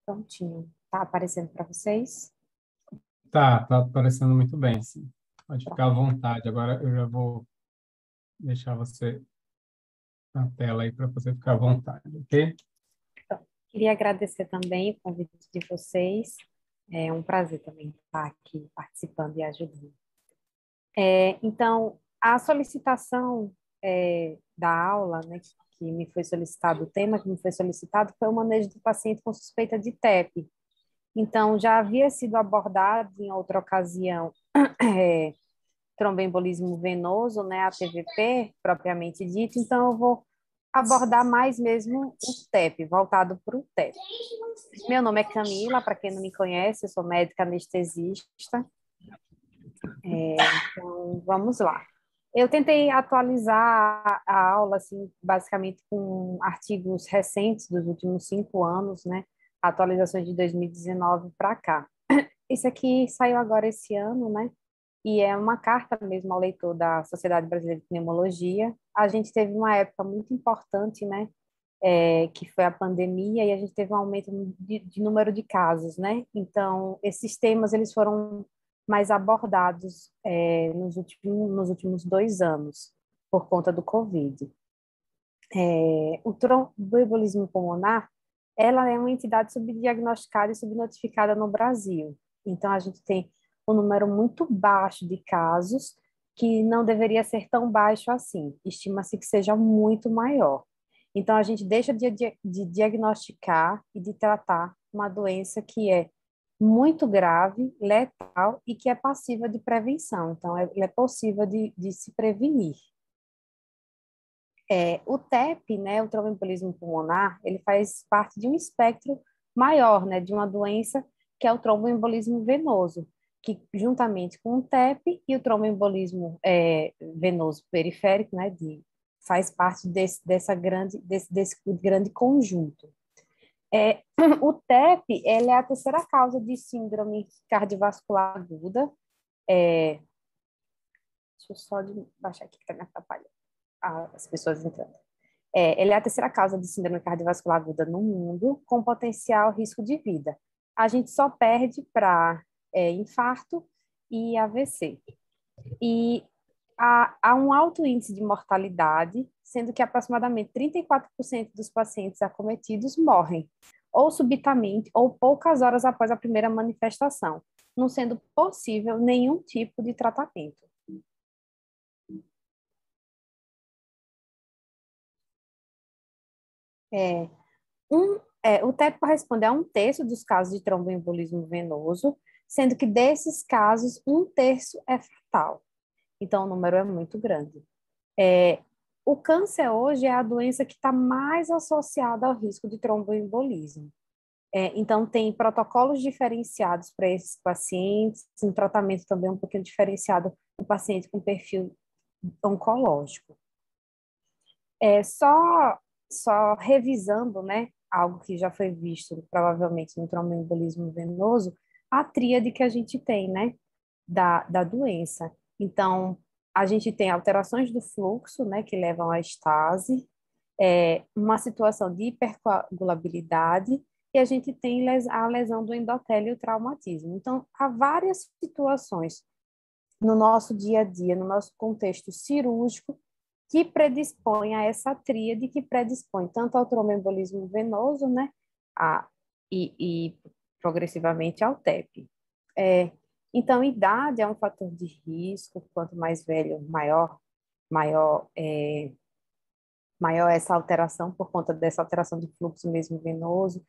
Prontinho. Tá aparecendo para vocês? Tá aparecendo muito bem, sim. Pode ficar Pronto. à vontade. Agora eu já vou deixar você na tela aí para você ficar à vontade, ok? Então, queria agradecer também o convite de vocês. É um prazer também estar aqui participando e ajudando. Então, a solicitação da aula, né, que me foi solicitado, o tema que me foi solicitado foi o manejo do paciente com suspeita de TEP. Então, já havia sido abordado em outra ocasião tromboembolismo venoso, né, a TVP, propriamente dito, então eu vou abordar mais mesmo o TEP, voltado para o TEP. Meu nome é Camila, para quem não me conhece, eu sou médica anestesista, então vamos lá. Eu tentei atualizar a aula, assim, basicamente com artigos recentes dos últimos 5 anos, né, atualizações de 2019 para cá. Isso aqui saiu agora esse ano, né? E é uma carta mesmo ao leitor da Sociedade Brasileira de Pneumologia. A gente teve uma época muito importante, né? Que foi a pandemia, e a gente teve um aumento de número de casos, né? Então, esses temas, eles foram mais abordados nos últimos 2 anos, por conta do Covid. O tromboembolismo pulmonar, ela é uma entidade subdiagnosticada e subnotificada no Brasil. Então, a gente tem um número muito baixo de casos, que não deveria ser tão baixo assim. Estima-se que seja muito maior. Então, a gente deixa de diagnosticar e de tratar uma doença que é muito grave, letal e que é passível de prevenção. Então, é possível de se prevenir. O TEP, né, o tromboembolismo pulmonar, ele faz parte de um espectro maior, né, de uma doença que é o tromboembolismo venoso, que juntamente com o TEP e o tromboembolismo venoso periférico, né, faz parte desse grande conjunto. O TEP, ele é a terceira causa de síndrome cardiovascular aguda. Deixa eu só baixar aqui que está me atrapalhando as pessoas entrando. Ele é a terceira causa de síndrome cardiovascular aguda no mundo, com potencial risco de vida. A gente só perde para infarto e AVC. E há um alto índice de mortalidade, sendo que aproximadamente 34% dos pacientes acometidos morrem, ou subitamente, ou poucas horas após a primeira manifestação, não sendo possível nenhum tipo de tratamento. É, o TEP corresponde a um terço dos casos de tromboembolismo venoso, sendo que desses casos, um terço é fatal. Então, o número é muito grande. O câncer hoje é a doença que está mais associada ao risco de tromboembolismo. Então, tem protocolos diferenciados para esses pacientes, um tratamento também um pouquinho diferenciado para o paciente com perfil oncológico. Só revisando, né, algo que já foi visto provavelmente no tromboembolismo venoso, a tríade que a gente tem, né, da doença. Então, a gente tem alterações do fluxo, né, que levam à estase, uma situação de hipercoagulabilidade, e a gente tem a lesão do endotélio e o traumatismo. Então, há várias situações no nosso dia a dia, no nosso contexto cirúrgico, que predispõe a essa tríade, que predispõe tanto ao tromboembolismo venoso, né, a, e progressivamente ao TEP. Então, idade é um fator de risco, quanto mais velho, maior, maior essa alteração, por conta dessa alteração de fluxo mesmo venoso,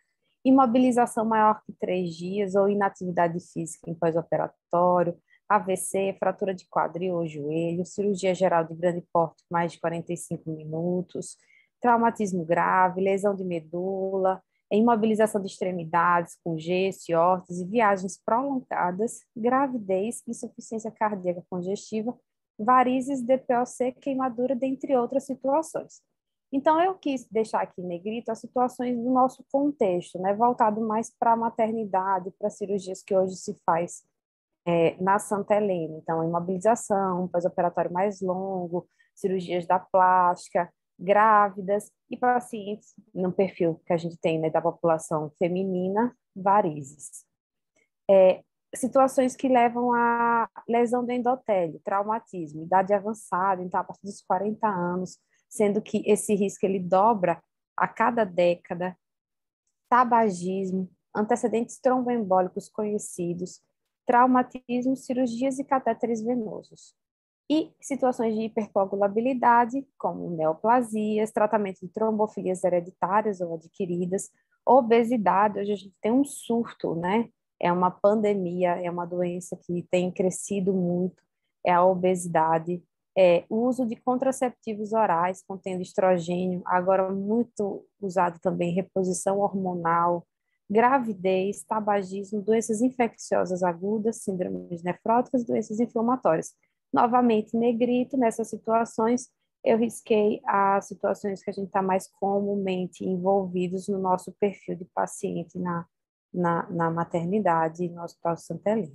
imobilização maior que 3 dias ou inatividade física em pós-operatório, AVC, fratura de quadril ou joelho, cirurgia geral de grande porte, mais de 45 minutos, traumatismo grave, lesão de medula, imobilização de extremidades com gesso e órtese, viagens prolongadas, gravidez, insuficiência cardíaca congestiva, varizes, DPOC, queimadura, dentre outras situações. Então, eu quis deixar aqui em negrito as situações do nosso contexto, né, voltado mais para a maternidade, para cirurgias que hoje se faz na Santa Helena. Então, imobilização, pós-operatório mais longo, cirurgias da plástica, grávidas e pacientes no perfil que a gente tem, né, da população feminina, varizes. Situações que levam à lesão do endotélio, traumatismo, idade avançada, então a partir dos 40 anos, sendo que esse risco ele dobra a cada década, tabagismo, antecedentes tromboembólicos conhecidos, traumatismo, cirurgias e catéteres venosos. E situações de hipercoagulabilidade, como neoplasias, tratamento de trombofilias hereditárias ou adquiridas, obesidade. Hoje a gente tem um surto, né? É uma pandemia, é uma doença que tem crescido muito, é a obesidade. O uso de contraceptivos orais contendo estrogênio, agora muito usado também reposição hormonal, gravidez, tabagismo, doenças infecciosas agudas, síndromes nefróticas, doenças inflamatórias. Novamente, negrito, nessas situações, eu risquei as situações que a gente está mais comumente envolvidos no nosso perfil de paciente na maternidade, no Hospital Santa Helena.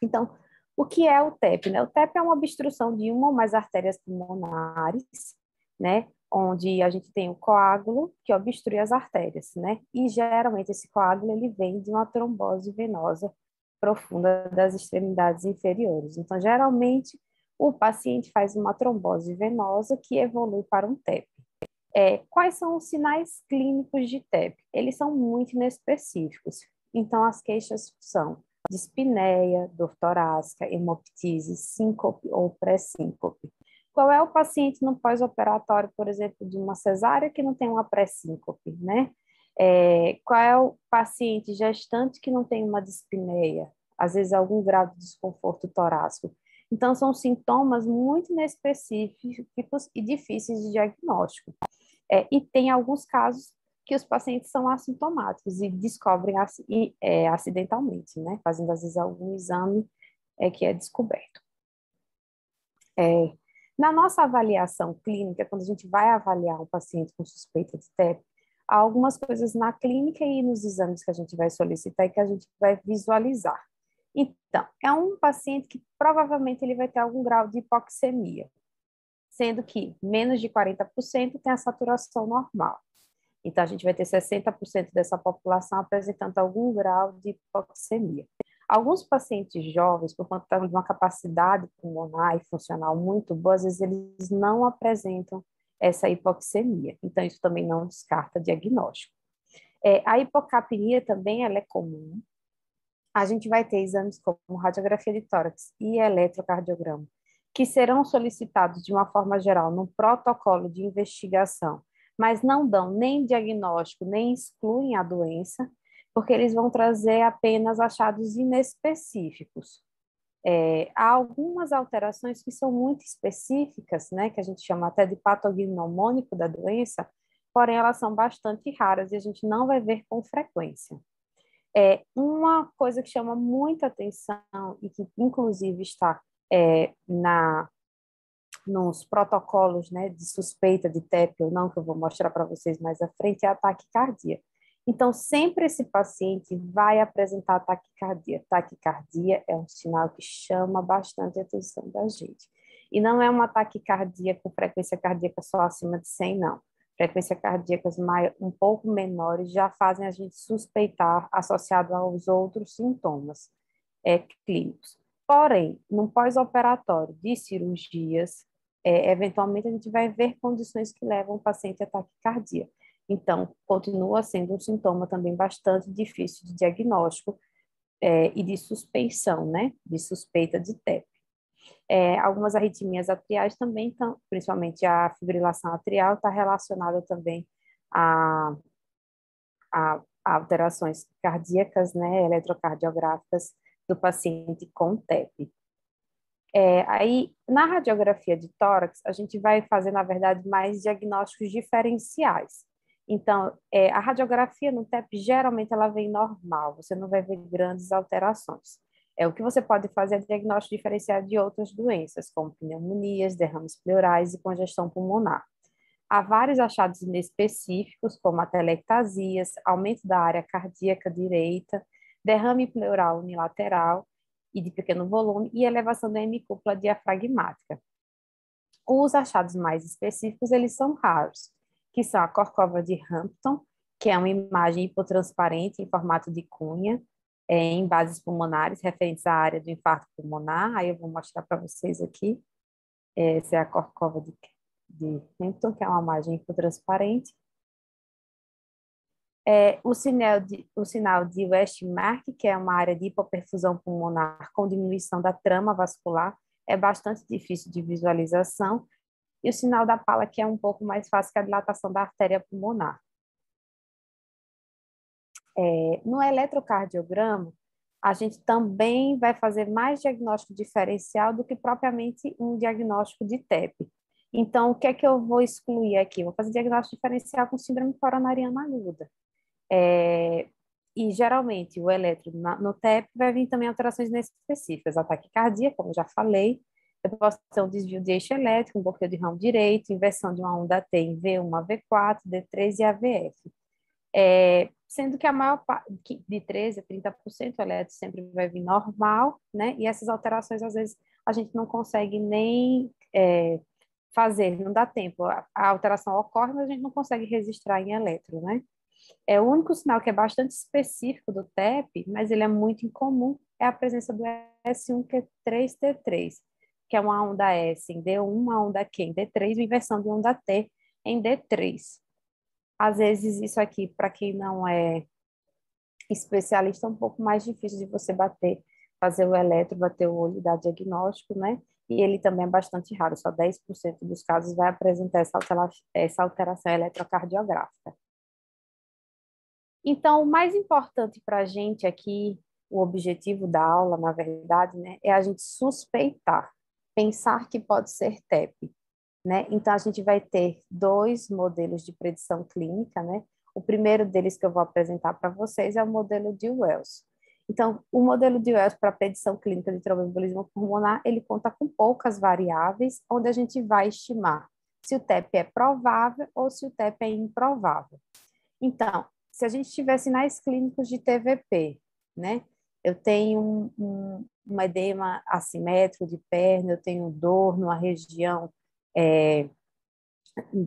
Então, o que é o TEP, né? O TEP é uma obstrução de uma ou mais artérias pulmonares, né? Onde a gente tem o coágulo que obstrui as artérias, né? E geralmente esse coágulo ele vem de uma trombose venosa profunda das extremidades inferiores. Então, geralmente o paciente faz uma trombose venosa que evolui para um TEP. Quais são os sinais clínicos de TEP? Eles são muito inespecíficos. Então, as queixas são dispneia, dor torácica, hemoptise, síncope ou pré-síncope. Qual é o paciente no pós-operatório, por exemplo, de uma cesárea que não tem uma pré-síncope, né? Qual é o paciente gestante que não tem uma dispneia? Às vezes algum grau de desconforto torácico. Então, são sintomas muito inespecíficos e difíceis de diagnóstico. E tem alguns casos que os pacientes são assintomáticos e descobrem acidentalmente, né? Fazendo, às vezes, algum exame que é descoberto. Na nossa avaliação clínica, quando a gente vai avaliar um paciente com suspeita de TEP, há algumas coisas na clínica e nos exames que a gente vai solicitar e que a gente vai visualizar. Então, é um paciente que provavelmente ele vai ter algum grau de hipoxemia, sendo que menos de 40% tem a saturação normal. Então, a gente vai ter 60% dessa população apresentando algum grau de hipoxemia. Alguns pacientes jovens, por conta de uma capacidade pulmonar e funcional muito boa, às vezes eles não apresentam essa hipoxemia. Então, isso também não descarta diagnóstico. A hipocapnia também ela é comum. A gente vai ter exames como radiografia de tórax e eletrocardiograma, que serão solicitados de uma forma geral no protocolo de investigação, mas não dão nem diagnóstico, nem excluem a doença, porque eles vão trazer apenas achados inespecíficos. Há algumas alterações que são muito específicas, né, que a gente chama até de patognomônico da doença, porém elas são bastante raras e a gente não vai ver com frequência. Uma coisa que chama muita atenção e que inclusive está nos protocolos, né, de suspeita de TEP ou não, que eu vou mostrar para vocês mais à frente, é a taquicardia. Então, sempre esse paciente vai apresentar taquicardia. Taquicardia é um sinal que chama bastante a atenção da gente. E não é uma taquicardia com frequência cardíaca só acima de 100, não. Frequências cardíacas um pouco menores já fazem a gente suspeitar associado aos outros sintomas clínicos. Porém, no pós-operatório de cirurgias, eventualmente a gente vai ver condições que levam o paciente a taquicardia. Então, continua sendo um sintoma também bastante difícil de diagnóstico e de suspeição, né? De suspeita de TEP. Algumas arritmias atriais também estão, principalmente a fibrilação atrial, está relacionada também a alterações cardíacas, né? Eletrocardiográficas do paciente com TEP. Aí, na radiografia de tórax, a gente vai fazer, na verdade, mais diagnósticos diferenciais. Então, a radiografia no TEP, geralmente, ela vem normal, você não vai ver grandes alterações. O que você pode fazer é diagnóstico diferencial de outras doenças, como pneumonias, derrames pleurais e congestão pulmonar. Há vários achados inespecíficos, como atelectasias, aumento da área cardíaca direita, derrame pleural unilateral e de pequeno volume e elevação da hemicúpula diafragmática. Os achados mais específicos, eles são raros, que são a corcova de Hampton, que é uma imagem hipotransparente em formato de cunha, em bases pulmonares referentes à área do infarto pulmonar. Aí eu vou mostrar para vocês aqui. Essa é a corcova de Hampton, que é uma imagem hipotransparente. O sinal de Westmark, que é uma área de hipoperfusão pulmonar com diminuição da trama vascular, é bastante difícil de visualização. E o sinal da Pala, que é um pouco mais fácil, que é a dilatação da artéria pulmonar. No eletrocardiograma, a gente também vai fazer mais diagnóstico diferencial do que propriamente um diagnóstico de TEP. Então, o que é que eu vou excluir aqui? Vou fazer diagnóstico diferencial com síndrome coronariana aguda. E, geralmente, o eletro no TEP vai vir também alterações inespecíficas, ataque cardíaco, como eu já falei. Eu posso ter um desvio de eixo elétrico, um bloqueio de ramo direito, inversão de uma onda T em V1, V4, D3 e AVF. Sendo que a maior parte, de 13% a 30%, o eletro sempre vai vir normal, né? E essas alterações, às vezes, a gente não consegue nem fazer, não dá tempo. A alteração ocorre, mas a gente não consegue registrar em eletro, né? O único sinal que é bastante específico do TEP, mas ele é muito incomum, é a presença do S1Q3T3, que é uma onda S em D1, uma onda Q em D3 e inversão de onda T em D3. Às vezes, isso aqui, para quem não é especialista, é um pouco mais difícil de você fazer o eletro, bater o olho e dar diagnóstico, né? E ele também é bastante raro, só 10% dos casos vai apresentar essa alteração eletrocardiográfica. Então, o mais importante para a gente aqui, o objetivo da aula, na verdade, né, é a gente suspeitar, pensar que pode ser TEP, né? Então, a gente vai ter dois modelos de predição clínica, né? O primeiro deles que eu vou apresentar para vocês é o modelo de Wells. Então, o modelo de Wells para predição clínica de tromboembolismo pulmonar, ele conta com poucas variáveis, onde a gente vai estimar se o TEP é provável ou se o TEP é improvável. Então, se a gente tiver sinais clínicos de TVP, né? Eu tenho um edema assimétrico de perna, eu tenho dor numa região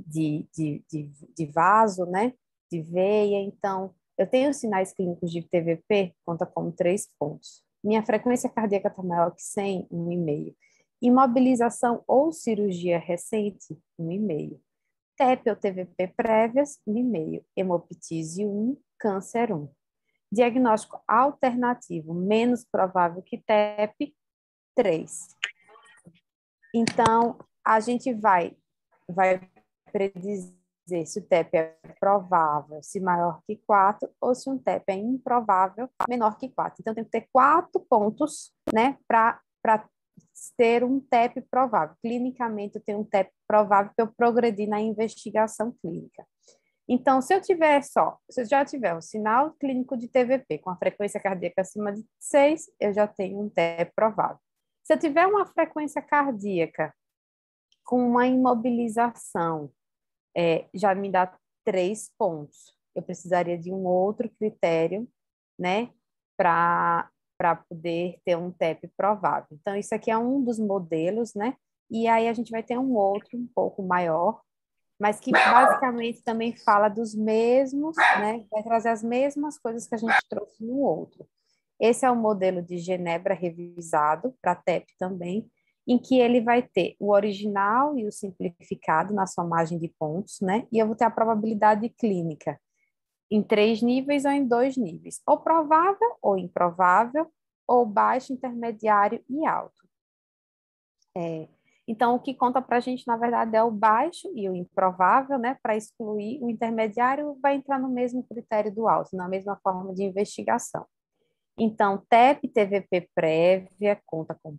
de vaso, né? De veia, então, eu tenho sinais clínicos de TVP, conta como 3 pontos. Minha frequência cardíaca está maior que 100, 1,5. Imobilização ou cirurgia recente, 1,5. TEP ou TVP prévias, 1,5. Hemoptise 1, câncer 1. Diagnóstico alternativo, menos provável que TEP, 3. Então, a gente vai predizer se o TEP é provável, se maior que 4, ou se um TEP é improvável, menor que 4. Então, tem que ter 4 pontos, né, para ter um TEP provável. Clinicamente, eu tenho um TEP provável que eu progredi na investigação clínica. Então, se eu já tiver um sinal clínico de TVP com a frequência cardíaca acima de 6, eu já tenho um TEP provável. Se eu tiver uma frequência cardíaca com uma imobilização, já me dá 3 pontos. Eu precisaria de um outro critério, né, para poder ter um TEP provável. Então, isso aqui é um dos modelos, né, e aí a gente vai ter um outro um pouco maior, mas que basicamente também fala dos mesmos, né, vai trazer as mesmas coisas que a gente trouxe no outro. Esse é o modelo de Genebra revisado, para TEP também, em que ele vai ter o original e o simplificado na sua margem de pontos, né? E eu vou ter a probabilidade clínica em 3 níveis ou em 2 níveis, ou provável ou improvável, ou baixo, intermediário e alto. Então, o que conta para a gente, na verdade, é o baixo e o improvável, né? Para excluir o intermediário, vai entrar no mesmo critério do alto, na mesma forma de investigação. Então, TEP, TVP prévia, conta com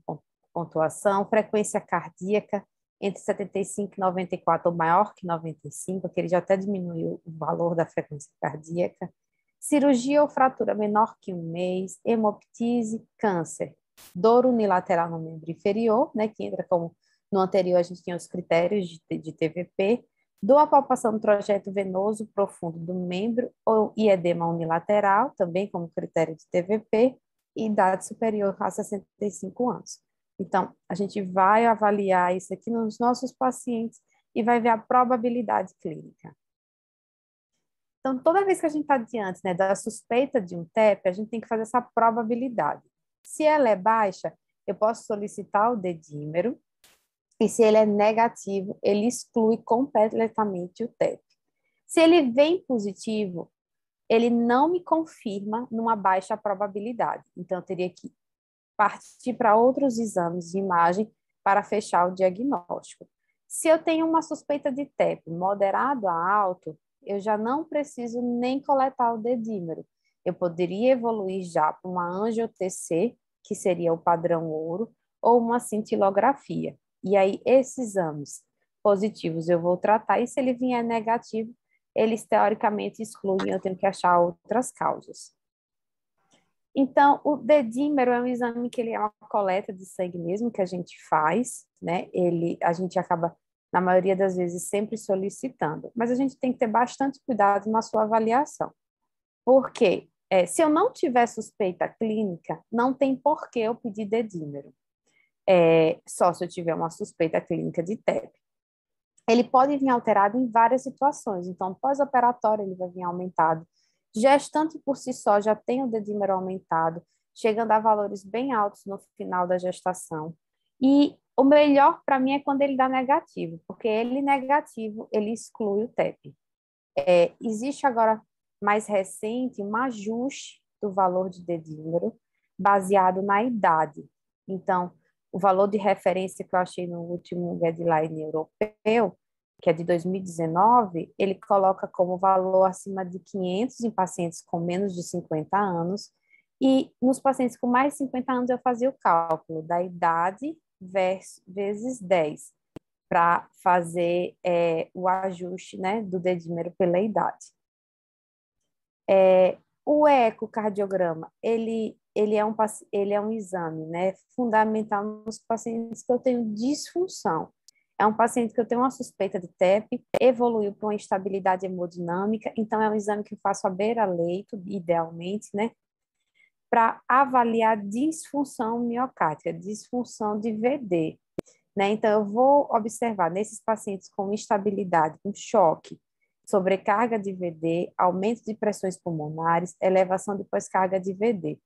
pontuação, frequência cardíaca entre 75 e 94 ou maior que 95, que ele já até diminuiu o valor da frequência cardíaca, cirurgia ou fratura menor que 1 mês, hemoptise, câncer, dor unilateral no membro inferior, né, que entra como no anterior a gente tinha os critérios de TVP, dor à palpação do trajeto venoso profundo do membro e edema unilateral, também como critério de TVP, e idade superior a 65 anos. Então, a gente vai avaliar isso aqui nos nossos pacientes e vai ver a probabilidade clínica. Então, toda vez que a gente está diante, né, da suspeita de um TEP, a gente tem que fazer essa probabilidade. Se ela é baixa, eu posso solicitar o dedímero, e se ele é negativo, ele exclui completamente o TEP. Se ele vem positivo, ele não me confirma numa baixa probabilidade. Então, eu teria que partir para outros exames de imagem para fechar o diagnóstico. Se eu tenho uma suspeita de TEP moderado a alto, eu já não preciso nem coletar o dedímero. Eu poderia evoluir já para uma angio-TC, que seria o padrão ouro, ou uma cintilografia. E aí, esses exames positivos eu vou tratar, e se ele vier negativo, eles teoricamente excluem, eu tenho que achar outras causas. Então, o dedímero é um exame que ele é uma coleta de sangue mesmo que a gente faz, né? A gente acaba, na maioria das vezes, sempre solicitando, mas a gente tem que ter bastante cuidado na sua avaliação. Porque se eu não tiver suspeita clínica, não tem por que eu pedir dedímero. Só se eu tiver uma suspeita clínica de TEP. Ele pode vir alterado em várias situações. Então, pós-operatório, ele vai vir aumentado. Gestante por si só já tem o dedímero aumentado, chegando a valores bem altos no final da gestação. E o melhor para mim é quando ele dá negativo, porque ele negativo, ele exclui o TEP. Existe agora, mais recente, um ajuste do valor de dedímero baseado na idade. Então, o valor de referência que eu achei no último guideline europeu, que é de 2019, ele coloca como valor acima de 500 em pacientes com menos de 50 anos, e nos pacientes com mais de 50 anos eu fazia o cálculo da idade vezes 10, para fazer o ajuste, né, do dedímero pela idade. O ecocardiograma, ele é um exame, né, fundamental nos pacientes que eu tenho disfunção. É um paciente que eu tenho uma suspeita de TEP, evoluiu para uma instabilidade hemodinâmica, então é um exame que eu faço à beira-leito, idealmente, né, para avaliar disfunção miocárdica, disfunção de VD, né? Então, eu vou observar nesses pacientes com instabilidade, com choque, sobrecarga de VD, aumento de pressões pulmonares, elevação de pós-carga de VD.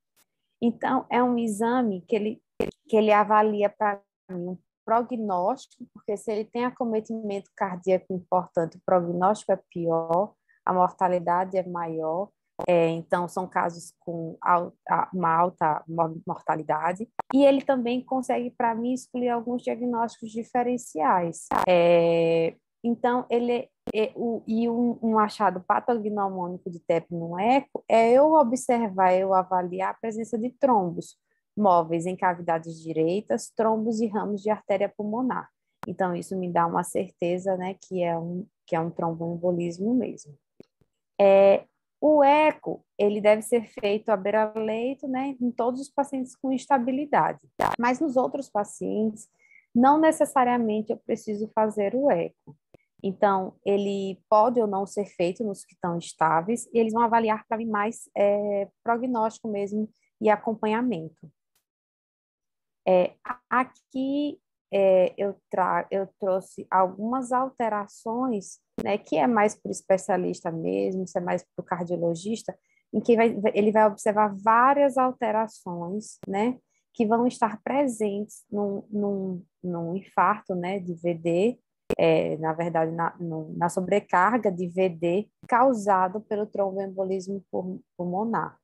Então, é um exame que ele avalia para mim um prognóstico, porque se ele tem acometimento cardíaco importante, o prognóstico é pior, a mortalidade é maior, então são casos com uma alta mortalidade, e ele também consegue, para mim, excluir alguns diagnósticos diferenciais. Então, um achado patognomônico de TEP no eco é eu observar, eu avaliar a presença de trombos móveis em cavidades direitas, trombos e ramos de artéria pulmonar. Então, isso me dá uma certeza, né, que é um tromboembolismo mesmo. O eco, ele deve ser feito à beira-leito, né, em todos os pacientes com instabilidade, mas nos outros pacientes, não necessariamente eu preciso fazer o eco. Então, ele pode ou não ser feito nos que estão estáveis, e eles vão avaliar para mim mais prognóstico mesmo e acompanhamento. Aqui eu trouxe algumas alterações, né, que é mais para o especialista mesmo, isso é mais para o cardiologista, em que ele vai observar várias alterações, né, que vão estar presentes num infarto, né, de VD, na verdade, na sobrecarga de VD causado pelo tromboembolismo pulmonar.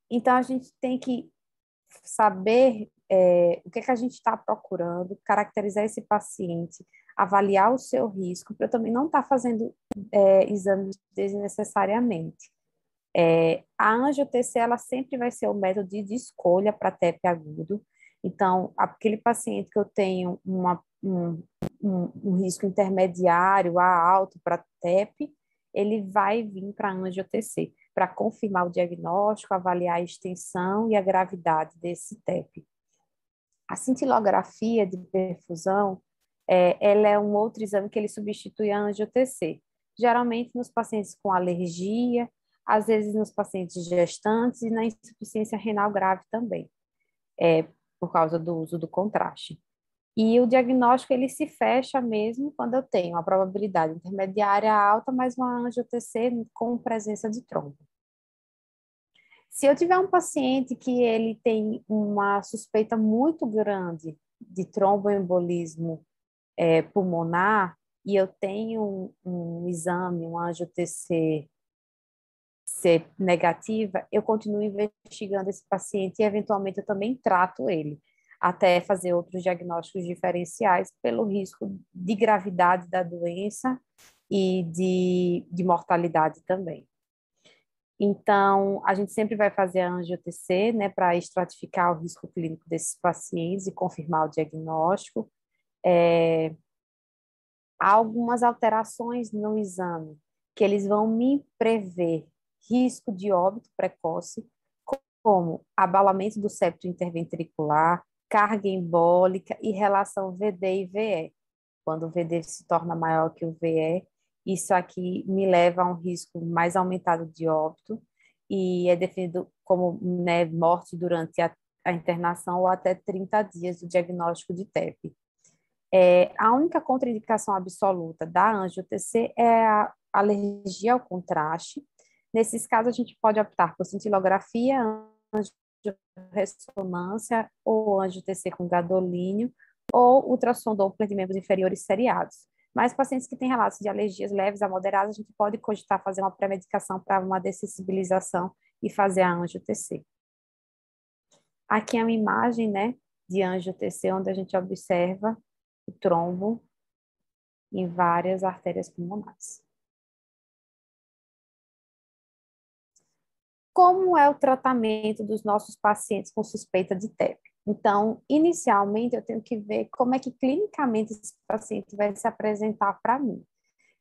Então, a gente tem que saber o que a gente está procurando, caracterizar esse paciente, avaliar o seu risco, para eu também não estar fazendo exames desnecessariamente. A angio-TC, ela sempre vai ser o método de escolha para TEP agudo. Então, aquele paciente que eu tenho um risco intermediário a alto para TEP, ele vai vir para a angio-TC, para confirmar o diagnóstico, avaliar a extensão e a gravidade desse TEP. A cintilografia de perfusão, ela é um outro exame que ele substitui a angio-TC. Geralmente nos pacientes com alergia, às vezes nos pacientes gestantes e na insuficiência renal grave também, é, por causa do uso do contraste. E o diagnóstico, ele se fecha mesmo quando eu tenho a probabilidade intermediária alta, mais uma angio-TC com presença de trombo. Se eu tiver um paciente que ele tem uma suspeita muito grande de tromboembolismo pulmonar, e eu tenho um exame, um angio-TC ser negativa, eu continuo investigando esse paciente e eventualmente eu também trato ele, até fazer outros diagnósticos diferenciais pelo risco de gravidade da doença e de mortalidade também. Então, a gente sempre vai fazer a angio-TC, né, para estratificar o risco clínico desses pacientes e confirmar o diagnóstico. Há algumas alterações no exame que eles vão me prever risco de óbito precoce, como abalamento do septo interventricular, carga embólica e relação VD e VE. Quando o VD se torna maior que o VE, isso aqui me leva a um risco mais aumentado de óbito e é definido como, né, morte durante a internação ou até 30 dias do diagnóstico de TEP. A única contraindicação absoluta da angio-TC é a alergia ao contraste. Nesses casos, a gente pode optar por cintilografia, angiorressonância ou angio-TC com gadolínio ou ultrassom Doppler de membros inferiores seriados. Mas pacientes que têm relatos de alergias leves a moderadas, a gente pode cogitar fazer uma pré-medicação para uma dessensibilização e fazer a angio-TC. Aqui é uma imagem, né, de angio-TC, onde a gente observa o trombo em várias artérias pulmonares. Como é o tratamento dos nossos pacientes com suspeita de TEP? Então, inicialmente, eu tenho que ver como é que clinicamente esse paciente vai se apresentar para mim,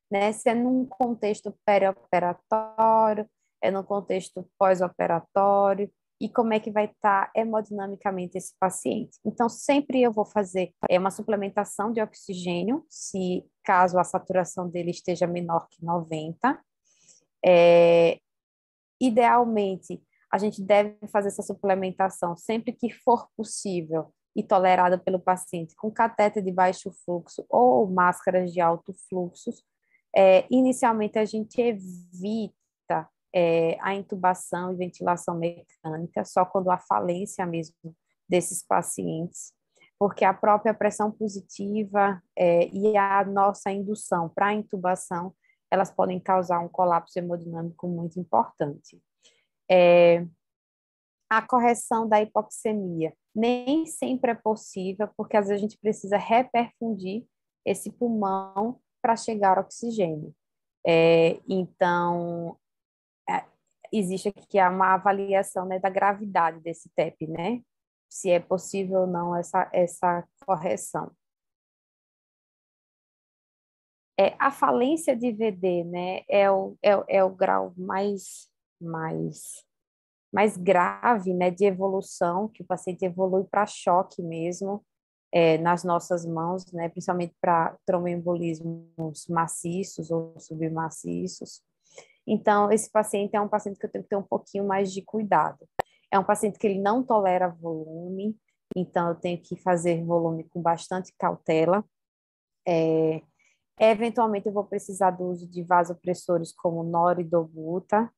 né? Se é num contexto perioperatório, é no contexto pós-operatório, e como é que vai estar hemodinamicamente esse paciente. Então, sempre eu vou fazer uma suplementação de oxigênio, se caso a saturação dele esteja menor que 90. Idealmente, a gente deve fazer essa suplementação sempre que for possível e tolerada pelo paciente, com catéter de baixo fluxo ou máscaras de alto fluxo. Inicialmente, a gente evita a intubação e ventilação mecânica, só quando há falência mesmo desses pacientes, porque a própria pressão positiva e a nossa indução para a intubação, elas podem causar um colapso hemodinâmico muito importante. A correção da hipoxemia nem sempre é possível, porque às vezes a gente precisa reperfundir esse pulmão para chegar ao oxigênio. Então, existe aqui uma avaliação, né, da gravidade desse TEP, né? Se é possível ou não essa correção. A falência de VD, né, é o grau mais grave, né, de evolução, que o paciente evolui para choque mesmo, nas nossas mãos, né, principalmente para tromboembolismos maciços ou submaciços. Então, esse paciente é um paciente que eu tenho que ter um pouquinho mais de cuidado. É um paciente que ele não tolera volume, então eu tenho que fazer volume com bastante cautela. Eventualmente, eu vou precisar do uso de vasopressores como noridobuta,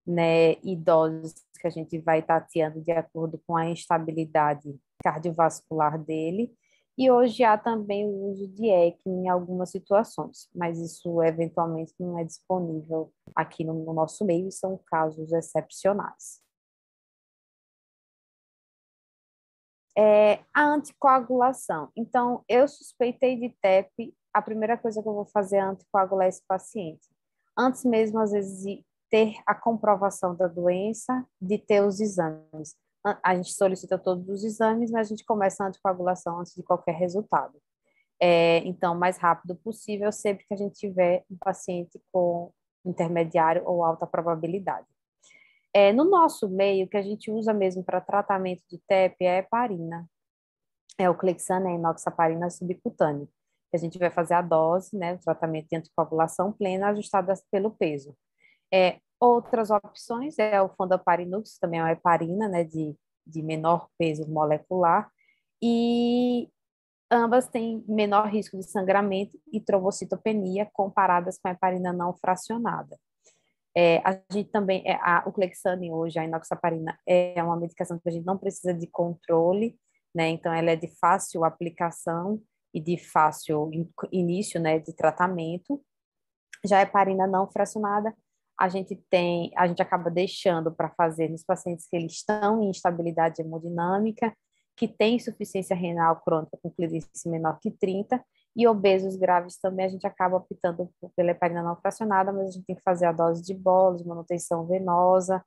né, e doses que a gente vai tateando de acordo com a instabilidade cardiovascular dele. E hoje há também o uso de ECMO em algumas situações, mas isso eventualmente não é disponível aqui no nosso meio e são casos excepcionais. A anticoagulação. Então, eu suspeitei de TEP, a primeira coisa que eu vou fazer é anticoagular esse paciente. Antes mesmo, às vezes, de ter a comprovação da doença, de ter os exames. A gente solicita todos os exames, mas a gente começa a anticoagulação antes de qualquer resultado. Então, o mais rápido possível, sempre que a gente tiver um paciente com intermediário ou alta probabilidade. No nosso meio, que a gente usa mesmo para tratamento de TEP é a heparina. É o Clexane, a enoxaparina subcutânea. A gente vai fazer a dose, né, o tratamento de anticoagulação plena ajustada pelo peso. Outras opções é o fondaparinux, também é uma heparina, né, de menor peso molecular, e ambas têm menor risco de sangramento e trombocitopenia comparadas com a heparina não fracionada. A gente também, o Clexane hoje, a enoxaparina, é uma medicação que a gente não precisa de controle, né? Então, ela é de fácil aplicação e de fácil início, né, de tratamento. Já a heparina não fracionada, a gente acaba deixando para fazer nos pacientes que eles estão em instabilidade hemodinâmica, que têm insuficiência renal crônica com clírice menor que 30, e obesos graves também a gente acaba optando pela heparina não fracionada, mas a gente tem que fazer a dose de bolos, manutenção venosa,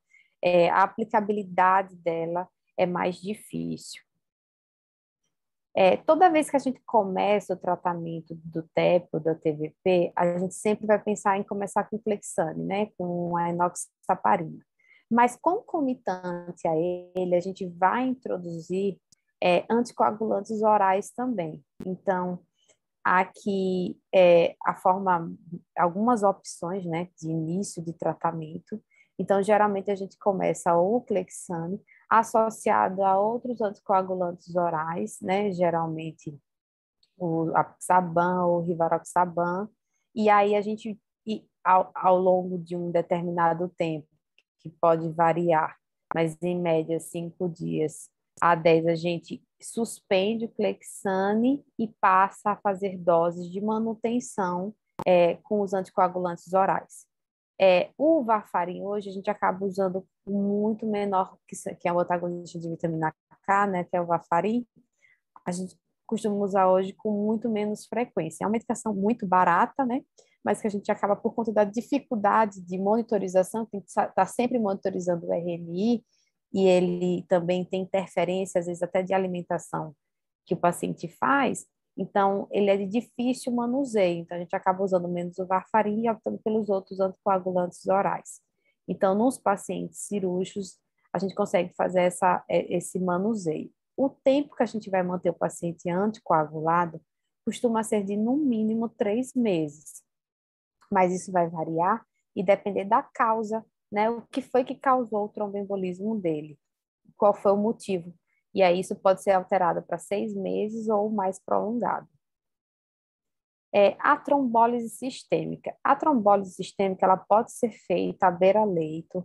a aplicabilidade dela é mais difícil. Toda vez que a gente começa o tratamento do TEP, do TVP, a gente sempre vai pensar em começar com Clexane, né, com a enoxaparina. Mas concomitante a ele, a gente vai introduzir anticoagulantes orais também. Então, aqui algumas opções, né, de início de tratamento. Então, geralmente a gente começa o Clexane associado a outros anticoagulantes orais, né, geralmente o apixaban ou rivaroxaban, e aí a gente, ao longo de um determinado tempo, que pode variar, mas em média 5 dias a 10, a gente suspende o Clexane e passa a fazer doses de manutenção com os anticoagulantes orais. O Varfarin hoje a gente acaba usando muito menor, que é o antagonista de vitamina K, né, que é o Varfarin, a gente costuma usar hoje com muito menos frequência. É uma medicação muito barata, né, mas que a gente acaba, por conta da dificuldade de monitorização, tem que estar sempre monitorizando o RMI, e ele também tem interferência, às vezes até de alimentação que o paciente faz, então ele é de difícil manuseio, então a gente acaba usando menos o Varfarin e optando pelos outros anticoagulantes orais. Então, nos pacientes cirúrgicos, a gente consegue fazer esse manuseio. O tempo que a gente vai manter o paciente anticoagulado costuma ser de, no mínimo, 3 meses, mas isso vai variar e depender da causa, né? O que foi que causou o tromboembolismo dele? Qual foi o motivo? E aí isso pode ser alterado para 6 meses ou mais prolongado. A trombólise sistêmica. A trombólise sistêmica ela pode ser feita à beira-leito,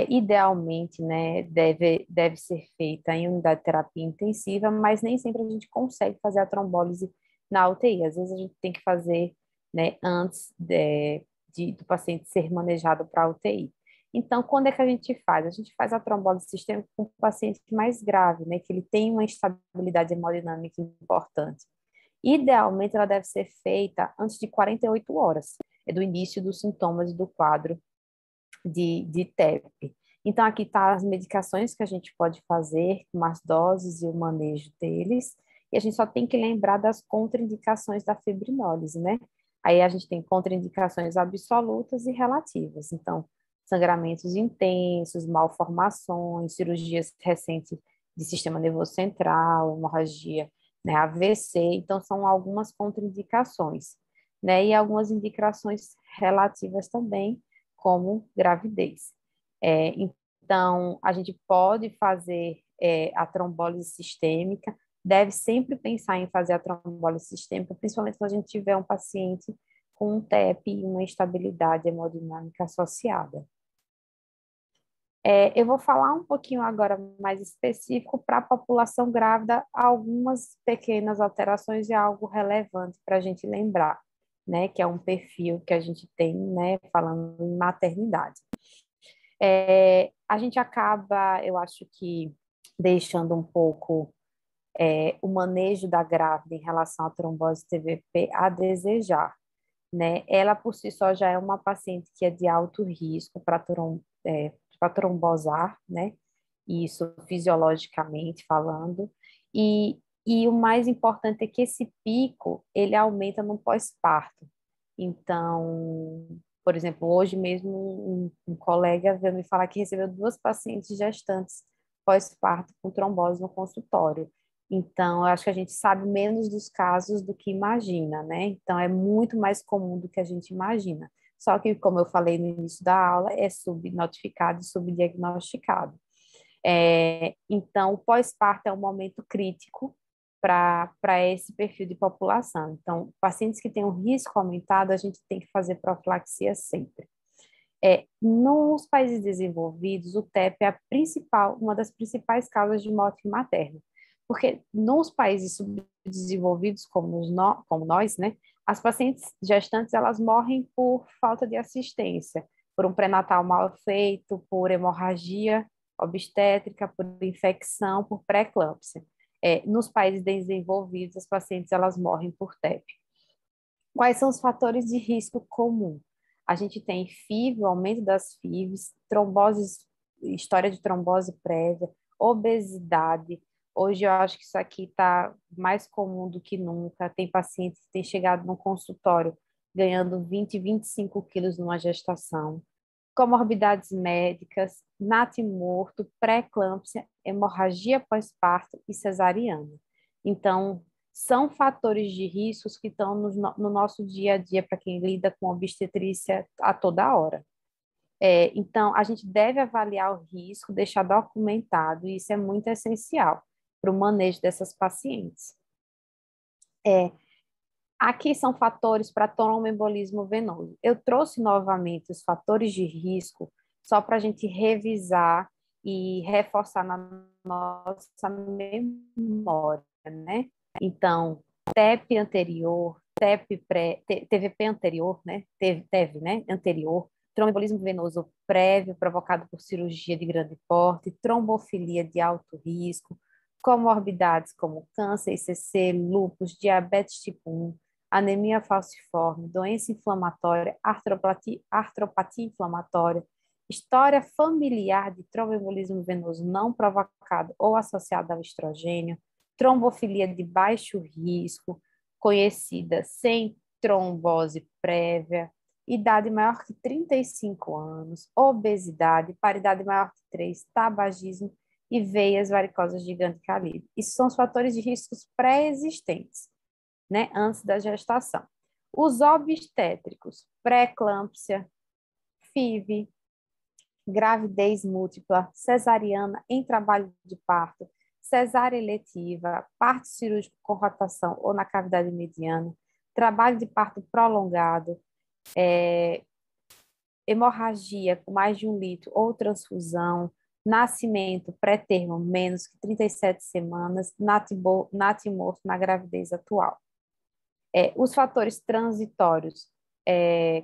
idealmente, né, deve ser feita em unidade de terapia intensiva, mas nem sempre a gente consegue fazer a trombólise na UTI. Às vezes a gente tem que fazer, né, antes do paciente ser manejado para a UTI. Então, quando é que a gente faz? A gente faz a trombólise sistêmica com o paciente mais grave, né, que ele tem uma instabilidade hemodinâmica importante. Idealmente, ela deve ser feita antes de 48 horas, do início dos sintomas do quadro de TEP. Então, aqui tá as medicações que a gente pode fazer, com as doses e o manejo deles, e a gente só tem que lembrar das contraindicações da fibrinólise, né? Aí a gente tem contraindicações absolutas e relativas. Então, sangramentos intensos, malformações, cirurgias recentes de sistema nervoso central, hemorragia, né, AVC. Então, são algumas contraindicações, né? E algumas indicações relativas também, como gravidez. Então, a gente pode fazer a trombólise sistêmica, deve sempre pensar em fazer a trombólise sistêmica, principalmente quando a gente tiver um paciente com um TEP e uma instabilidade hemodinâmica associada. Eu vou falar um pouquinho agora mais específico para a população grávida, algumas pequenas alterações e algo relevante para a gente lembrar, né, que é um perfil que a gente tem, né, falando em maternidade. A gente acaba, eu acho que, deixando um pouco o manejo da grávida em relação à trombose TVP a desejar, né? Ela, por si só, já é uma paciente que é de alto risco para trombosar, né? Isso fisiologicamente falando. E o mais importante é que esse pico, ele aumenta no pós-parto. Então, por exemplo, hoje mesmo um colega veio me falar que recebeu 2 pacientes gestantes pós-parto com trombose no consultório. Então, eu acho que a gente sabe menos dos casos do que imagina, né? Então, é muito mais comum do que a gente imagina. Só que, como eu falei no início da aula, é subnotificado e subdiagnosticado. Então, o pós-parto é um momento crítico para esse perfil de população. Então, pacientes que têm um risco aumentado, a gente tem que fazer profilaxia sempre. Nos países desenvolvidos, o TEP é uma das principais causas de morte materna, porque nos países subdesenvolvidos, como nós, né, as pacientes gestantes, elas morrem por falta de assistência, por um pré-natal mal feito, por hemorragia obstétrica, por infecção, por pré-eclâmpsia. Nos países desenvolvidos, as pacientes, elas morrem por TEP. Quais são os fatores de risco comum? A gente tem FIV, o aumento das FIVs, tromboses, história de trombose prévia, obesidade. Hoje eu acho que isso aqui está mais comum do que nunca. Tem pacientes que têm chegado no consultório ganhando 20, 25 quilos numa gestação. Comorbidades médicas, natimorto, pré-eclâmpsia, hemorragia pós-parto e cesariana. Então, são fatores de riscos que estão no nosso dia a dia para quem lida com obstetrícia a toda hora. Então, a gente deve avaliar o risco, deixar documentado, e isso é muito essencial para o manejo dessas pacientes. Aqui são fatores para tromboembolismo venoso. Eu trouxe novamente os fatores de risco só para a gente revisar e reforçar na nossa memória, né? Então, TEP anterior, TVP anterior, né? TEV, né? Anterior, tromboembolismo venoso prévio provocado por cirurgia de grande porte, trombofilia de alto risco, comorbidades como câncer, ICC, lúpus, diabetes tipo 1, anemia falciforme, doença inflamatória, artropatia inflamatória, história familiar de tromboembolismo venoso não provocado ou associado ao estrogênio, trombofilia de baixo risco, conhecida sem trombose prévia, idade maior que 35 anos, obesidade, paridade maior que 3, tabagismo e veias varicosas de grande calibre. Isso são os fatores de riscos pré-existentes, né, antes da gestação. Os obstétricos, pré-eclâmpsia, FIV, gravidez múltipla, cesariana em trabalho de parto, cesárea eletiva, parto cirúrgico com rotação ou na cavidade mediana, trabalho de parto prolongado, hemorragia com mais de 1 litro ou transfusão, nascimento pré-termo menos que 37 semanas, natimorto na gravidez atual. Os fatores transitórios,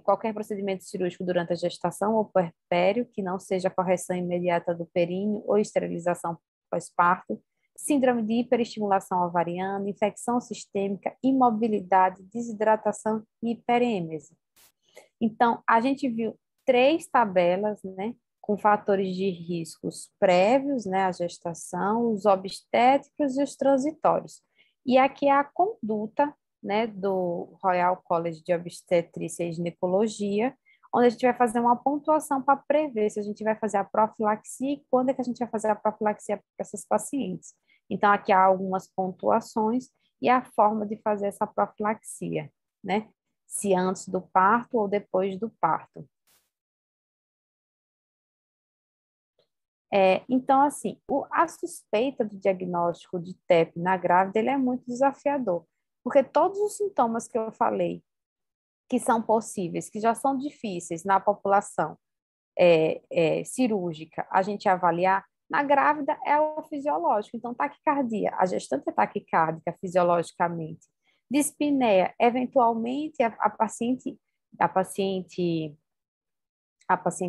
qualquer procedimento cirúrgico durante a gestação ou puerpério, que não seja correção imediata do períneo ou esterilização pós-parto, síndrome de hiperestimulação ovariana, infecção sistêmica, imobilidade, desidratação e hiperêmese. Então, a gente viu 3 tabelas, né, com fatores de riscos prévios, né, à gestação, os obstétricos e os transitórios. E aqui é a conduta, né, do Royal College de Obstetrícia e Ginecologia, onde a gente vai fazer uma pontuação para prever se a gente vai fazer a profilaxia e quando é que a gente vai fazer a profilaxia para essas pacientes. Então, aqui há algumas pontuações e a forma de fazer essa profilaxia, né? Se antes do parto ou depois do parto. Então, assim, a suspeita do diagnóstico de TEP na grávida, ele é muito desafiador, porque todos os sintomas que eu falei, que são possíveis, que já são difíceis na população cirúrgica, a gente avaliar, na grávida é o fisiológico. Então, taquicardia, a gestante é taquicárdica fisiologicamente. Dispneia, eventualmente, a paciente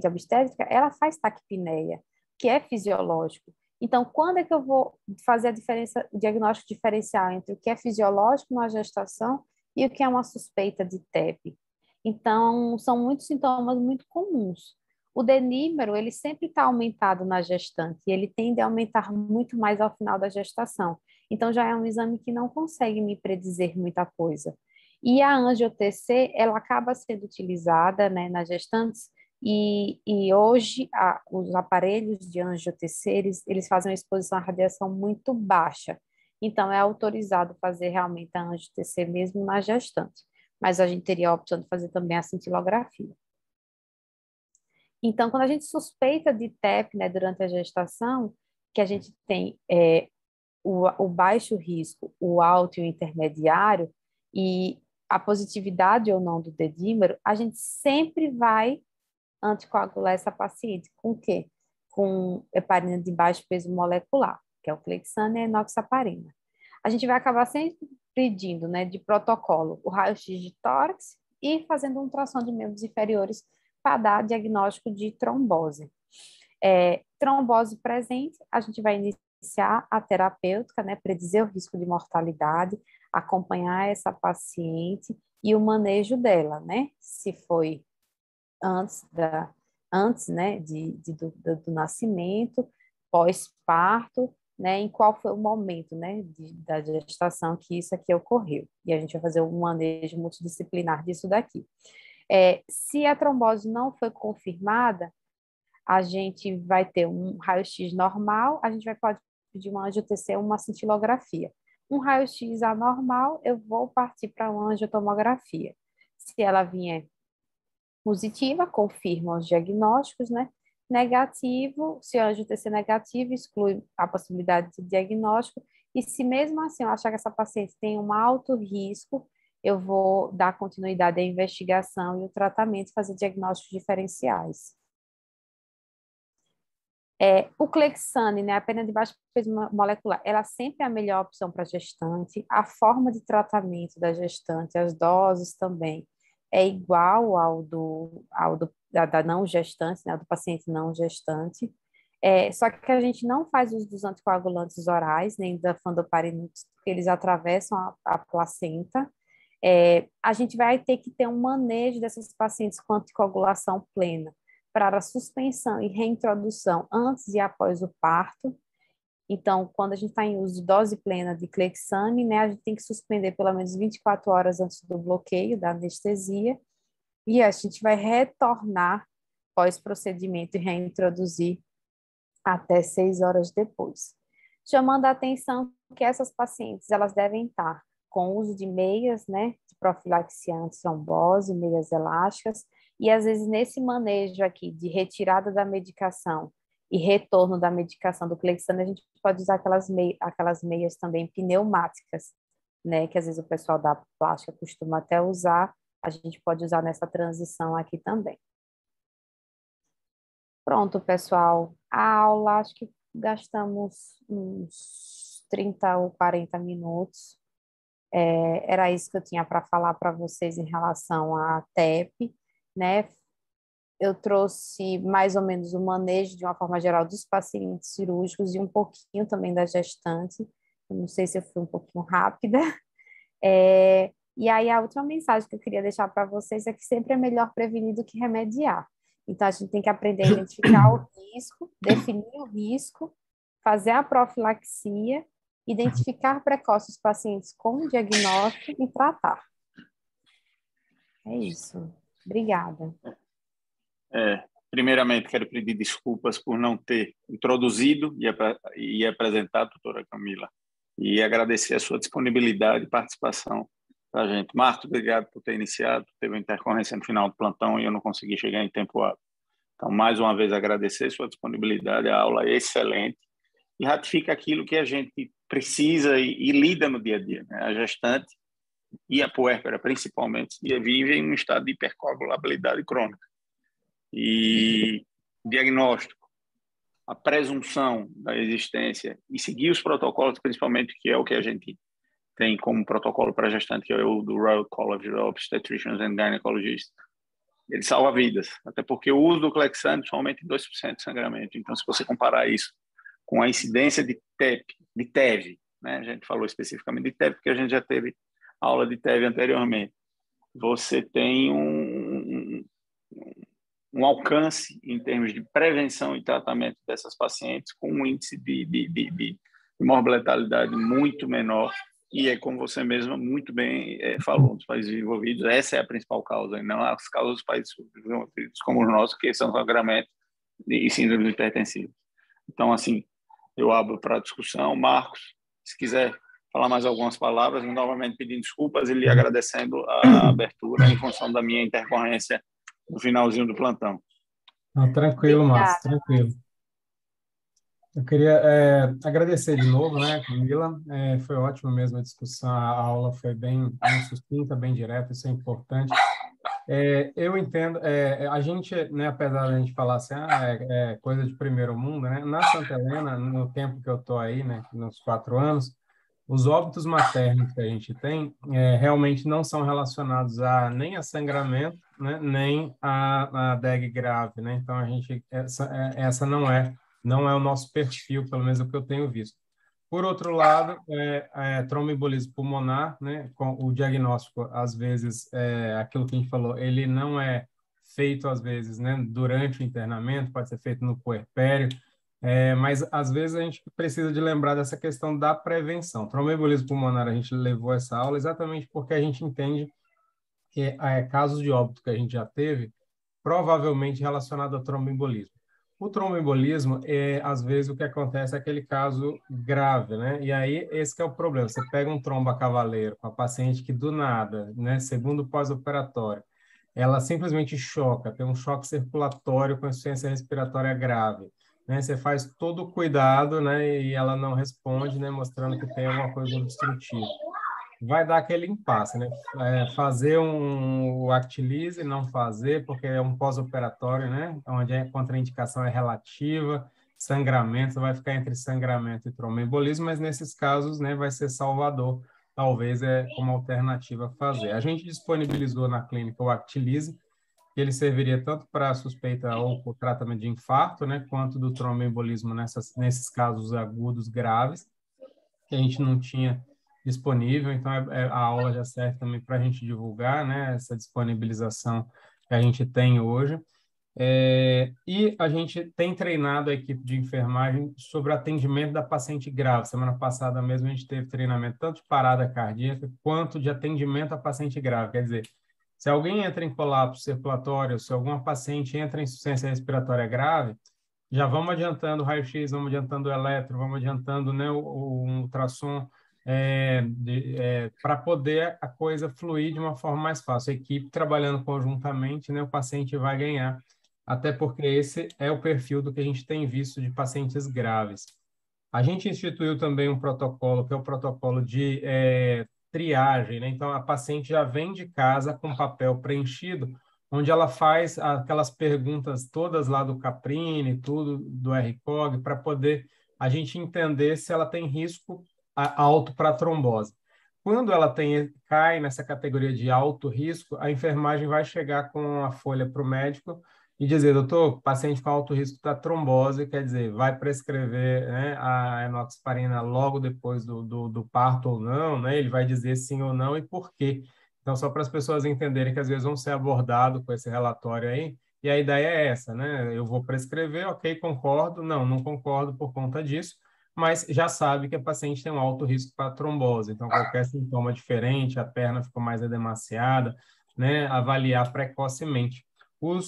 obstétrica, ela faz taquipneia, que é fisiológico. Então, quando é que eu vou fazer a diferença, o diagnóstico diferencial entre o que é fisiológico na gestação e o que é uma suspeita de TEP? Então, são muitos sintomas muito comuns. O denímero, ele sempre está aumentado na gestante e ele tende a aumentar muito mais ao final da gestação. Então, já é um exame que não consegue me predizer muita coisa. E a angio-TC, ela acaba sendo utilizada, né, nas gestantes e hoje os aparelhos de angio-TC, eles fazem uma exposição à radiação muito baixa. Então, é autorizado fazer realmente a angio-TC mesmo na gestante. Mas a gente teria a opção de fazer também a cintilografia. Então, quando a gente suspeita de TEP, né, durante a gestação, que a gente tem o baixo risco, o alto e o intermediário, e a positividade ou não do dedímero, a gente sempre vai anticoagular essa paciente com o quê? Com heparina de baixo peso molecular, que é o Clexane e a enoxaparina. A gente vai acabar sempre pedindo, né, de protocolo, o raio-x de tórax e fazendo um ultrassom de membros inferiores para dar diagnóstico de trombose. Trombose presente, a gente vai iniciar a terapêutica, né, predizer o risco de mortalidade, acompanhar essa paciente e o manejo dela, né, se foi antes, né, do nascimento, pós-parto, né, em qual foi o momento, né, da gestação que isso aqui ocorreu. E a gente vai fazer um manejo multidisciplinar disso daqui. Se a trombose não foi confirmada, a gente vai ter um raio-x normal, a gente pode pedir uma angio-TC, uma cintilografia. Um raio-x anormal, eu vou partir para uma angiotomografia. Se ela vier positiva, confirma os diagnósticos, né? Negativo, se o angio-TC negativo, exclui a possibilidade de diagnóstico. E se mesmo assim eu achar que essa paciente tem um alto risco, eu vou dar continuidade à investigação e o tratamento, fazer diagnósticos diferenciais. O Clexane, né, a pena de baixo peso molecular, ela sempre é a melhor opção para a gestante. A forma de tratamento da gestante, as doses também, é igual da não gestante, né, do paciente não gestante. Só que a gente não faz uso dos anticoagulantes orais, nem da fandoparinux, porque eles atravessam a placenta. A gente vai ter que ter um manejo dessas pacientes com anticoagulação plena para a suspensão e reintrodução antes e após o parto. Então, quando a gente está em uso de dose plena de Clexane, né, a gente tem que suspender pelo menos 24 horas antes do bloqueio da anestesia, e a gente vai retornar pós-procedimento e reintroduzir até 6 horas depois. Chamando a atenção que essas pacientes, elas devem estar com uso de meias, né, de profilaxia anti-trombose, meias elásticas, e às vezes nesse manejo aqui de retirada da medicação e retorno da medicação do Clexane, a gente pode usar aquelas meias também pneumáticas, né, que às vezes o pessoal da plástica costuma até usar, a gente pode usar nessa transição aqui também. Pronto, pessoal. A aula, acho que gastamos uns 30 ou 40 minutos. Era isso que eu tinha para falar para vocês em relação à TEP, né? Eu trouxe mais ou menos o manejo, de uma forma geral, dos pacientes cirúrgicos e um pouquinho também da gestante. Eu não sei se eu fui um pouquinho rápida. E aí, a última mensagem que eu queria deixar para vocês é que sempre é melhor prevenir do que remediar. Então, a gente tem que aprender a identificar o risco, definir o risco, fazer a profilaxia, identificar precoce os pacientes com diagnóstico e tratar. É isso. Obrigada. Primeiramente, quero pedir desculpas por não ter introduzido e apresentado a doutora Camila e agradecer a sua disponibilidade e participação para a gente. Marcos, obrigado por ter iniciado, teve uma intercorrência no final do plantão e eu não consegui chegar em tempo hábil. Então, mais uma vez, agradecer sua disponibilidade, a aula é excelente e ratifica aquilo que a gente precisa e lida no dia a dia, né? A gestante e a puérpera, principalmente, vivem em um estado de hipercoagulabilidade crônica. E diagnóstico, a presunção da existência e seguir os protocolos, principalmente, que é o que a gente tem como protocolo para gestante, que é o do Royal College of Obstetricians and Gynecologists. Ele salva vidas, até porque o uso do Clexane somente em 2% de sangramento. Então, se você comparar isso com a incidência de TEV, né? A gente falou especificamente de TEV, porque a gente já teve aula de TEV anteriormente. Você tem um alcance em termos de prevenção e tratamento dessas pacientes com um índice de morbi-letalidade muito menor e como você mesma muito bem falou, nos países desenvolvidos, essa é a principal causa, e não as causas dos países desenvolvidos como os nossos, que são sangramentos e síndromes hipertensivas. Então, assim, eu abro para a discussão. Marcos, se quiser falar mais algumas palavras, novamente pedindo desculpas e lhe agradecendo a abertura em função da minha intercorrência no finalzinho do plantão. Não, tranquilo, Márcio, Obrigada. tranquilo. Eu queria agradecer de novo, né, Camila? Foi ótima mesmo a discussão, a aula foi bem sucinta, bem direta, isso é importante. Eu entendo, a gente, né, apesar de a gente falar assim, é coisa de primeiro mundo, né? Na Santa Helena, no tempo que eu estou aí, né, nos 4 anos, os óbitos maternos que a gente tem realmente não são relacionados nem a sangramento, né, nem a DEG grave, né? Então, essa não é o nosso perfil, pelo menos o que eu tenho visto. Por outro lado, tromboembolismo pulmonar, né, com o diagnóstico, às vezes, aquilo que a gente falou, ele não é feito, às vezes, né, durante o internamento, pode ser feito no puerpério, mas, às vezes, a gente precisa de lembrar dessa questão da prevenção. Tromboembolismo pulmonar, a gente levou essa aula exatamente porque a gente entende que casos de óbito que a gente já teve, provavelmente relacionado ao tromboembolismo. O tromboembolismo, às vezes, o que acontece é aquele caso grave, né? E aí, esse que é o problema. Você pega um trombo cavaleiro com a paciente que, do nada, né, segundo pós-operatório, ela simplesmente choca, tem um choque circulatório com insuficiência respiratória grave, né? Você faz todo o cuidado, né, e ela não responde, né, mostrando que tem alguma coisa obstrutiva, vai dar aquele impasse, né? Fazer o Actilise, não fazer, porque é um pós-operatório, né? Onde a contraindicação é relativa, sangramento, você vai ficar entre sangramento e tromboembolismo, mas nesses casos, né, vai ser salvador, talvez como alternativa fazer. A gente disponibilizou na clínica o Actilise, que ele serviria tanto para suspeita ou por tratamento de infarto, né, quanto do tromboembolismo nesses casos agudos graves, que a gente não tinha disponível, então a aula já serve também para a gente divulgar, né, essa disponibilização que a gente tem hoje. E a gente tem treinado a equipe de enfermagem sobre o atendimento da paciente grave. Semana passada mesmo a gente teve treinamento tanto de parada cardíaca quanto de atendimento à paciente grave. Quer dizer, se alguém entra em colapso circulatório, se alguma paciente entra em insuficiência respiratória grave, já vamos adiantando o raio-x, vamos adiantando o eletro, vamos adiantando, né, o ultrassom, para poder a coisa fluir de uma forma mais fácil. A equipe trabalhando conjuntamente, né, o paciente vai ganhar, até porque esse é o perfil do que a gente tem visto de pacientes graves. A gente instituiu também um protocolo, que é o protocolo de triagem, né? Então, a paciente já vem de casa com papel preenchido, onde ela faz aquelas perguntas todas lá do Caprini, tudo do RCOG, para poder a gente entender se ela tem risco alto para trombose. Quando ela cai nessa categoria de alto risco, a enfermagem vai chegar com a folha para o médico e dizer, doutor, paciente com alto risco da trombose, quer dizer, vai prescrever, né, a enoxaparina logo depois do parto ou não, né? Ele vai dizer sim ou não e por quê. Então, só para as pessoas entenderem que às vezes vão ser abordados com esse relatório aí, e a ideia é essa, né? Eu vou prescrever, ok, concordo, não concordo por conta disso, mas já sabe que a paciente tem um alto risco para trombose. Então, qualquer sintoma diferente, a perna ficou mais edemaciada, né? Avaliar precocemente. Como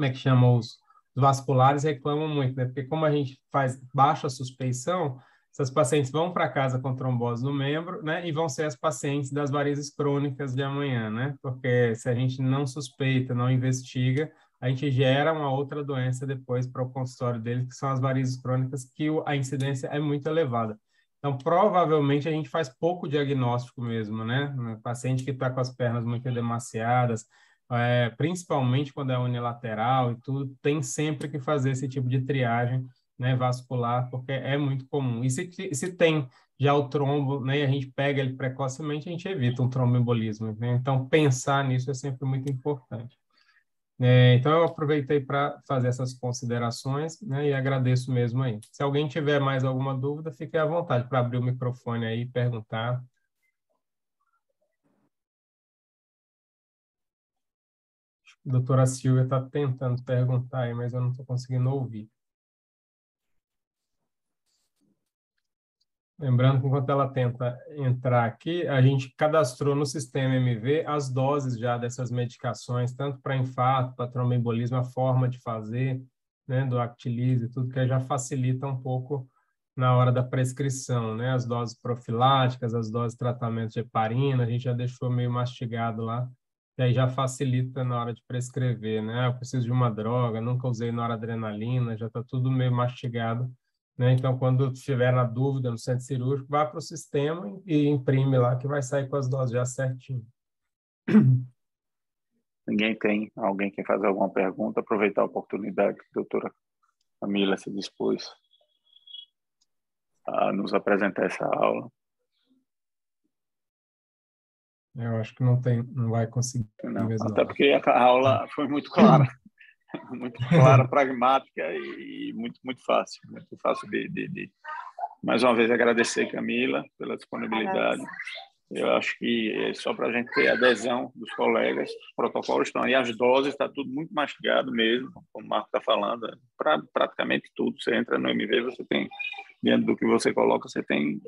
é que chama? Os vasculares reclamam muito, né? Porque como a gente faz baixa suspeição, essas pacientes vão para casa com trombose no membro, né? E vão ser as pacientes das varizes crônicas de amanhã, né? Porque se a gente não suspeita, não investiga, a gente gera uma outra doença depois para o consultório deles, que são as varizes crônicas, que a incidência é muito elevada. Então, provavelmente, a gente faz pouco diagnóstico mesmo, né? Paciente que está com as pernas muito edemaciadas, principalmente quando é unilateral e tudo, tem sempre que fazer esse tipo de triagem, né, vascular, porque é muito comum. E se tem já o trombo, né, e a gente pega ele precocemente, a gente evita um tromboembolismo, né? Então, pensar nisso é sempre muito importante. Então, eu aproveitei para fazer essas considerações, né, e agradeço mesmo aí. Se alguém tiver mais alguma dúvida, fique à vontade para abrir o microfone aí e perguntar. A doutora Silvia está tentando perguntar aí, mas eu não estou conseguindo ouvir. Lembrando que enquanto ela tenta entrar aqui, a gente cadastrou no sistema MV as doses já dessas medicações, tanto para infarto, para tromboembolismo, a forma de fazer, né, do Actilise, tudo que já facilita um pouco na hora da prescrição, né, as doses profiláticas, as doses de tratamento de heparina, a gente já deixou meio mastigado lá e aí já facilita na hora de prescrever, né? Eu preciso de uma droga, nunca usei noradrenalina, já está tudo meio mastigado, né? Então, quando estiver na dúvida no centro cirúrgico, vá para o sistema e imprime lá, que vai sair com as doses já certinho. Ninguém tem alguém que fazer alguma pergunta? Aproveitar a oportunidade que a doutora Camila se dispôs a nos apresentar essa aula. Eu acho que não tem, não vai conseguir Não, mesmo, até não. porque a aula foi muito clara, pragmática e muito fácil mais uma vez agradecer, Camila, pela disponibilidade. Eu acho que é só para a gente ter adesão dos colegas, os protocolos estão aí, as doses, está tudo muito mastigado mesmo, como o Marco está falando, para praticamente tudo. Você entra no MV, você tem, dentro do que você coloca, você tem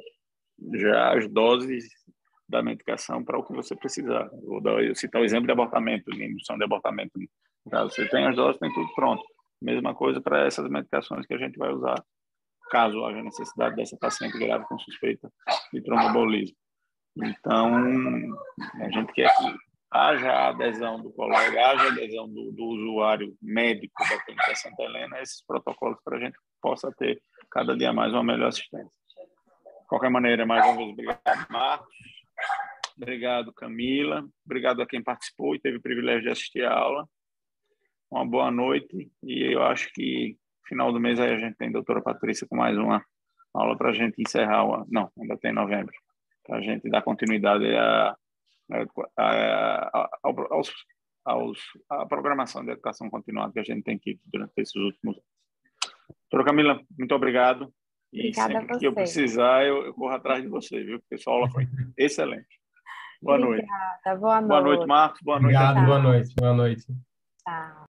já as doses da medicação para o que você precisar. Eu citar o exemplo de abortamento, de indução de abortamento. No caso, você tem as doses, tem tudo pronto. Mesma coisa para essas medicações que a gente vai usar, caso haja necessidade dessa paciente grave com suspeita de tromboembolismo. Então, a gente quer que haja a adesão do colega, haja a adesão do usuário médico da Clínica Santa Helena a esses protocolos para a gente possa ter cada dia mais uma melhor assistência. De qualquer maneira, mais uma vez, obrigado, Marcos. Obrigado, Camila. Obrigado a quem participou e teve o privilégio de assistir a aula. Uma boa noite. E eu acho que no final do mês aí a gente tem a doutora Patrícia com mais uma aula para a gente encerrar. Não, ainda tem novembro. Para a gente dar continuidade à programação de educação continuada que a gente tem tido durante esses últimos anos. Doutora Camila, muito obrigado. E Obrigada sempre que eu precisar, eu corro atrás de você, viu? Porque sua aula foi excelente. Boa noite. Obrigada, boa noite. Boa noite, Marcos. Boa noite. Obrigado, boa noite. Boa noite. Tchau.